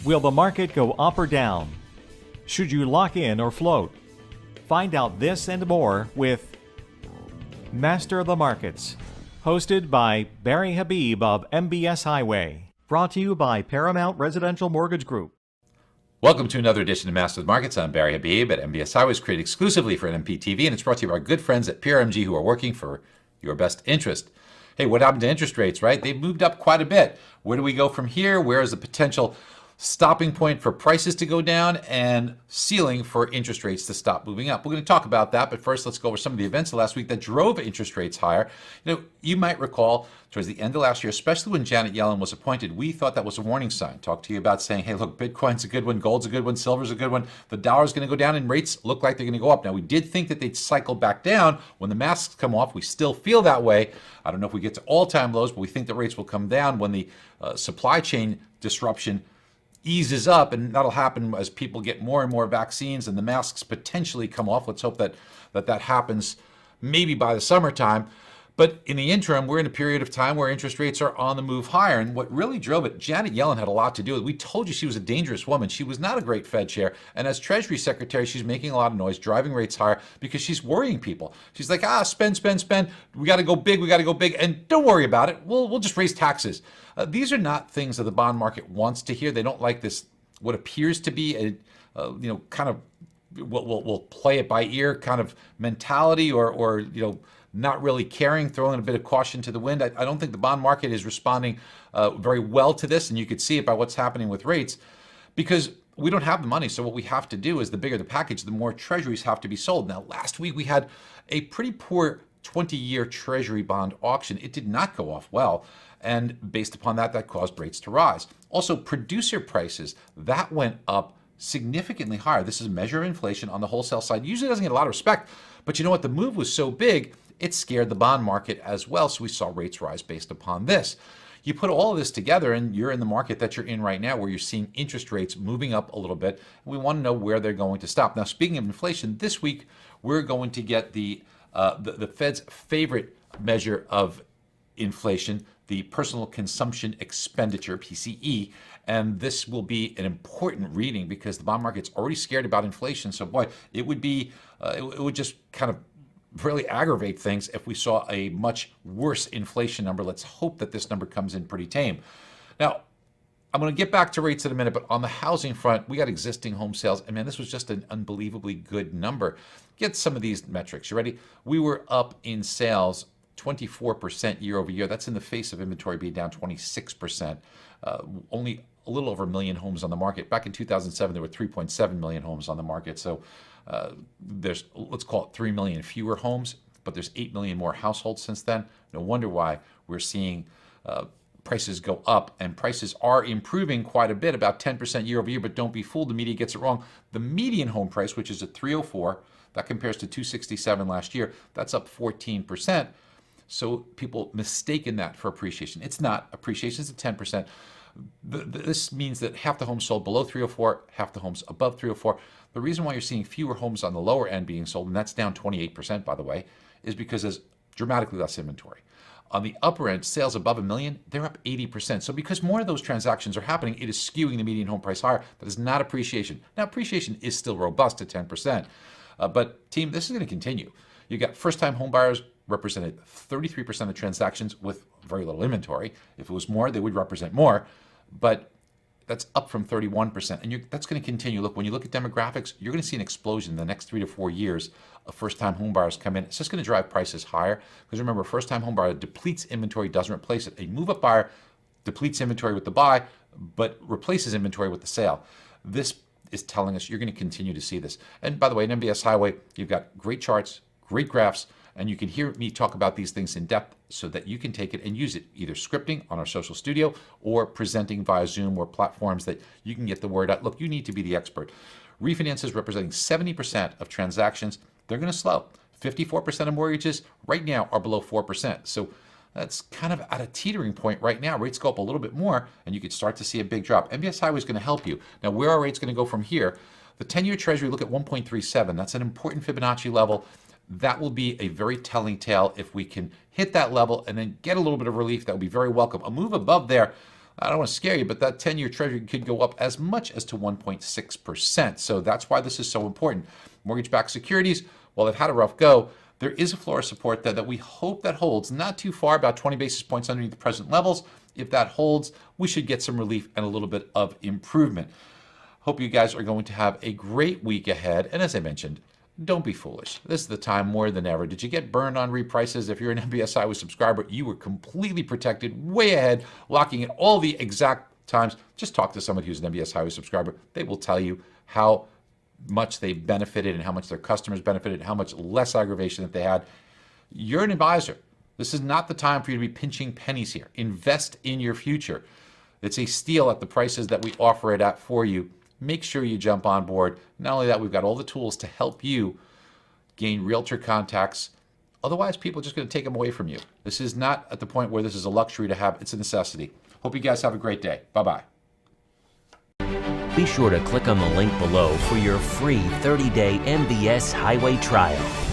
Will the market go up or down? Should you lock in or float? Find out this and more with Master of the Markets, hosted by Barry Habib of MBS Highway. Brought to you by Paramount Residential Mortgage Group. Welcome to another edition of Master of the Markets. I'm Barry Habib at MBS Highways, created exclusively for NMPTV, and it's brought to you by our good friends at PRMG who are working for your best interest. Hey, what happened to interest rates, right? They've moved up quite a bit. Where do we go from here? Where is the potential stopping point for prices to go down and ceiling for interest rates to stop moving up? We're going to talk about that, but first let's go over some of the events of last week that drove interest rates higher. You might recall towards the end of last year, especially when Janet Yellen was appointed, we thought that was a warning sign. Talked to you about saying, hey, look, Bitcoin's a good one, gold's a good one, silver's a good one, the dollar's going to go down, and rates look like they're going to go up. Now, we did think that they'd cycle back down when the masks come off. We still feel that way. I don't know if we get to all-time lows, but we think the rates will come down when the supply chain disruption eases up, and that'll happen as people get more and more vaccines and the masks potentially come off. Let's hope that happens maybe by the summertime. But in the interim, we're in a period of time where interest rates are on the move higher. And what really drove it, Janet Yellen had a lot to do with it. We told you she was a dangerous woman. She was not a great Fed chair. And as Treasury Secretary, she's making a lot of noise, driving rates higher because she's worrying people. She's like, spend. We got to go big. And don't worry about it. We'll just raise taxes. These are not things that the bond market wants to hear. They don't like this, what appears to be a, kind of, we'll play it by ear kind of mentality or not really caring, throwing a bit of caution to the wind. I don't think the bond market is responding very well to this, and you could see it by what's happening with rates, because we don't have the money. So what we have to do is, the bigger the package, the more treasuries have to be sold. Now, last week we had a pretty poor 20-year treasury bond auction. It did not go off well, and based upon that caused rates to rise. Also, producer prices, that went up significantly higher. This is a measure of inflation on the wholesale side. Usually doesn't get a lot of respect, but you know what? The move was so big, it scared the bond market as well, so we saw rates rise based upon this. You put all of this together, and you're in the market that you're in right now, where you're seeing interest rates moving up a little bit. We want to know where they're going to stop. Now, speaking of inflation, this week we're going to get the Fed's favorite measure of inflation, the Personal Consumption Expenditure, PCE, and this will be an important reading because the bond market's already scared about inflation. So, boy, it would be, it would just kind of really aggravate things if we saw a much worse inflation number. Let's hope that this number comes in pretty tame. Now, I'm going to get back to rates in a minute, but on the housing front, we got existing home sales, and man, this was just an unbelievably good number. Get some of these metrics. You ready? We were up in sales 24% year over year. That's in the face of inventory being down 26%. Only a little over 1 million homes on the market. Back in 2007, there were 3.7 million homes on the market. So there's, let's call it 3 million fewer homes, but there's 8 million more households since then. No wonder why we're seeing prices go up, and prices are improving quite a bit, about 10% year over year, but don't be fooled, the media gets it wrong. The median home price, which is at 304, that compares to 267 last year, that's up 14%. So people mistaken that for appreciation. It's not. Appreciation is at 10%. This means that half the homes sold below 304, half the homes above 304. The reason why you're seeing fewer homes on the lower end being sold, and that's down 28%, by the way, is because there's dramatically less inventory. On the upper end, sales above $1 million, they're up 80%. So because more of those transactions are happening, it is skewing the median home price higher. That is not appreciation. Now, appreciation is still robust at 10%. But team, this is going to continue. You got first-time home buyers represented 33% of transactions with very little inventory. If it was more, they would represent more. But that's up from 31%. And that's going to continue. Look, when you look at demographics, you're going to see an explosion in the next 3 to 4 years of first-time home buyers come in. It's just going to drive prices higher. Because remember, first-time home buyer depletes inventory, doesn't replace it. A move-up buyer depletes inventory with the buy, but replaces inventory with the sale. This is telling us you're going to continue to see this. And by the way, in MBS Highway, you've got great charts, great graphs, and you can hear me talk about these things in depth so that you can take it and use it, either scripting on our social studio or presenting via Zoom or platforms that you can get the word out. Look, you need to be the expert. Refinances representing 70% of transactions, they're going to slow. 54% of mortgages right now are below 4%. So that's kind of at a teetering point right now. Rates go up a little bit more, and you could start to see a big drop. MBS Highway is going to help you. Now, where are rates going to go from here? The 10-year Treasury, look at 1.37. That's an important Fibonacci level. That will be a very telling tale. If we can hit that level and then get a little bit of relief, that would be very welcome. A move above there, I don't want to scare you, but that 10-year treasury could go up as much as to 1.6%. So that's why this is so important. Mortgage-backed securities, well, they've had a rough go. There is a floor of support that we hope that holds not too far, about 20 basis points underneath the present levels. If that holds, we should get some relief and a little bit of improvement. Hope you guys are going to have a great week ahead. And as I mentioned, don't be foolish. This is the time more than ever. Did you get burned on reprices? If you're an MBS Highway subscriber, you were completely protected, way ahead, locking in all the exact times. Just talk to somebody who's an MBS Highway subscriber. They will tell you how much they benefited and how much their customers benefited and how much less aggravation that they had. You're an advisor. This is not the time for you to be pinching pennies here. Invest in your future. It's a steal at the prices that we offer it at for you. Make sure you jump on board. Not only that, we've got all the tools to help you gain realtor contacts. Otherwise, people are just going to take them away from you. This is not at the point where this is a luxury to have. It's a necessity. Hope you guys have a great day. Bye-bye. Be sure to click on the link below for your free 30-day MBS Highway trial.